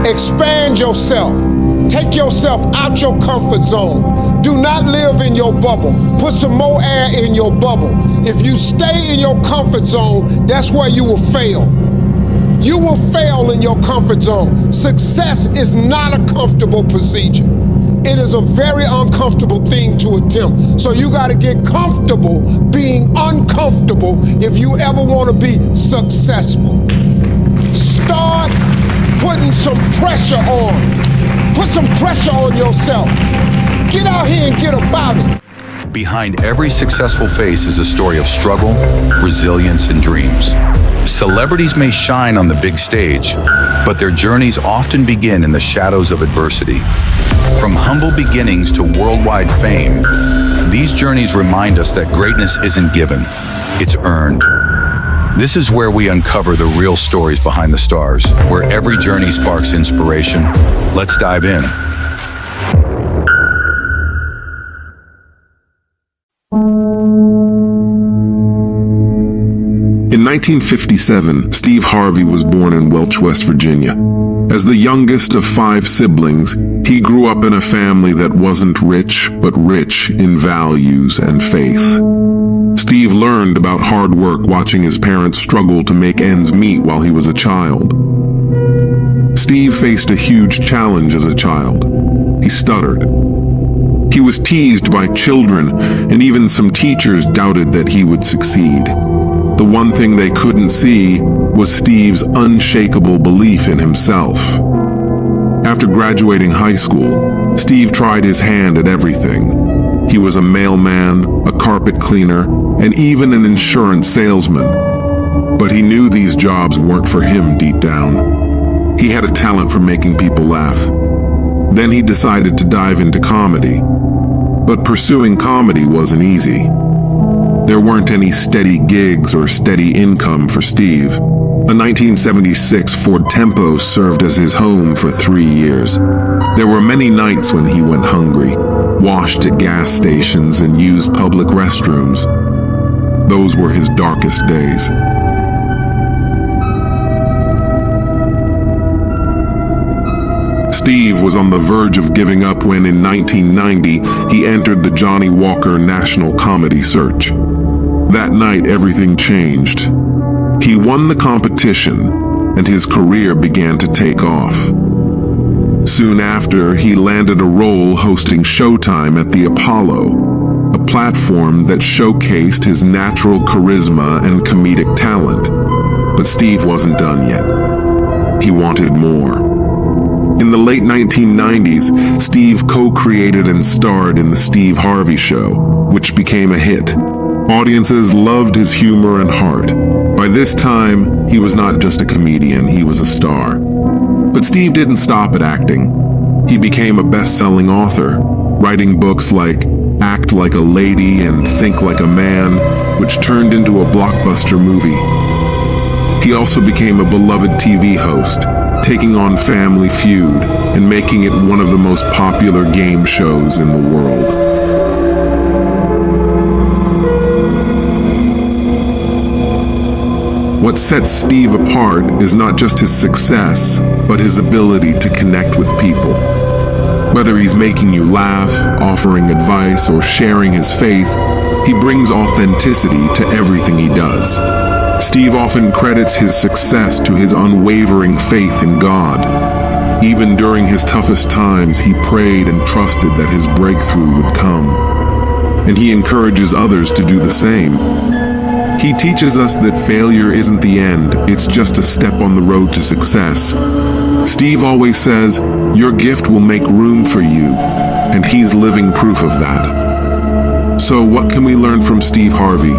Expand yourself. Take yourself out your comfort zone. Do not live in your bubble. Put some more air in your bubble. If you stay in your comfort zone, that's where you will fail. You will fail in your comfort zone. Success is not a comfortable procedure. It is a very uncomfortable thing to attempt. So you got to get comfortable being uncomfortable if you ever want to be successful. Start putting some pressure on. Put some pressure on yourself. Get out here and get about it. Behind every successful face is a story of struggle, resilience, and dreams. Celebrities may shine on the big stage, but their journeys often begin in the shadows of adversity. From humble beginnings to worldwide fame, these journeys remind us that greatness isn't given, it's earned. This is where we uncover the real stories behind the stars, where every journey sparks inspiration. Let's dive in. In 1957, Steve Harvey was born in Welch, West Virginia. As the youngest of 5 siblings, he grew up in a family that wasn't rich, but rich in values and faith. Steve learned about hard work watching his parents struggle to make ends meet while he was a child. Steve faced a huge challenge as a child. He stuttered. He was teased by children, and even some teachers doubted that he would succeed. The one thing they couldn't see was Steve's unshakable belief in himself. After graduating high school, Steve tried his hand at everything. He was a mailman, a carpet cleaner, and even an insurance salesman. But he knew these jobs weren't for him deep down. He had a talent for making people laugh. Then he decided to dive into comedy. But pursuing comedy wasn't easy. There weren't any steady gigs or steady income for Steve. A 1976 Ford Tempo served as his home for 3 years. There were many nights when he went hungry, washed at gas stations, and used public restrooms. Those were his darkest days. Steve was on the verge of giving up when, in 1990, he entered the Johnny Walker National Comedy Search. That night, everything changed. He won the competition, and his career began to take off. Soon after, he landed a role hosting Showtime at the Apollo, a platform that showcased his natural charisma and comedic talent. But Steve wasn't done yet. He wanted more. In the late 1990s, Steve co-created and starred in The Steve Harvey Show, which became a hit. Audiences loved his humor and heart. By this time, he was not just a comedian, he was a star. But Steve didn't stop at acting. He became a best-selling author, writing books like Act Like a Lady and Think Like a Man, which turned into a blockbuster movie. He also became a beloved TV host, taking on Family Feud and making it one of the most popular game shows in the world. What sets Steve apart is not just his success, but his ability to connect with people. Whether he's making you laugh, offering advice, or sharing his faith, he brings authenticity to everything he does. Steve often credits his success to his unwavering faith in God. Even during his toughest times, he prayed and trusted that his breakthrough would come. And he encourages others to do the same. He teaches us that failure isn't the end, it's just a step on the road to success. Steve always says, your gift will make room for you, and he's living proof of that. So what can we learn from Steve Harvey?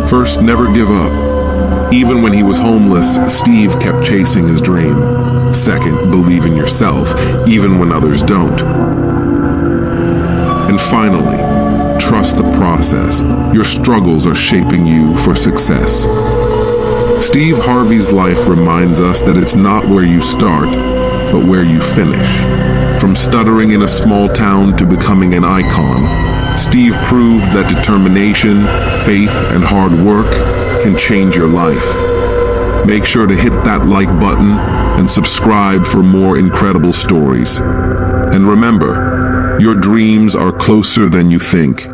First, never give up. Even when he was homeless, Steve kept chasing his dream. Second, believe in yourself, even when others don't. And finally, trust the process. Your struggles are shaping you for success. Steve Harvey's life reminds us that it's not where you start, but where you finish. From stuttering in a small town to becoming an icon, Steve proved that determination, faith, and hard work can change your life. Make sure to hit that like button and subscribe for more incredible stories. And remember, your dreams are closer than you think.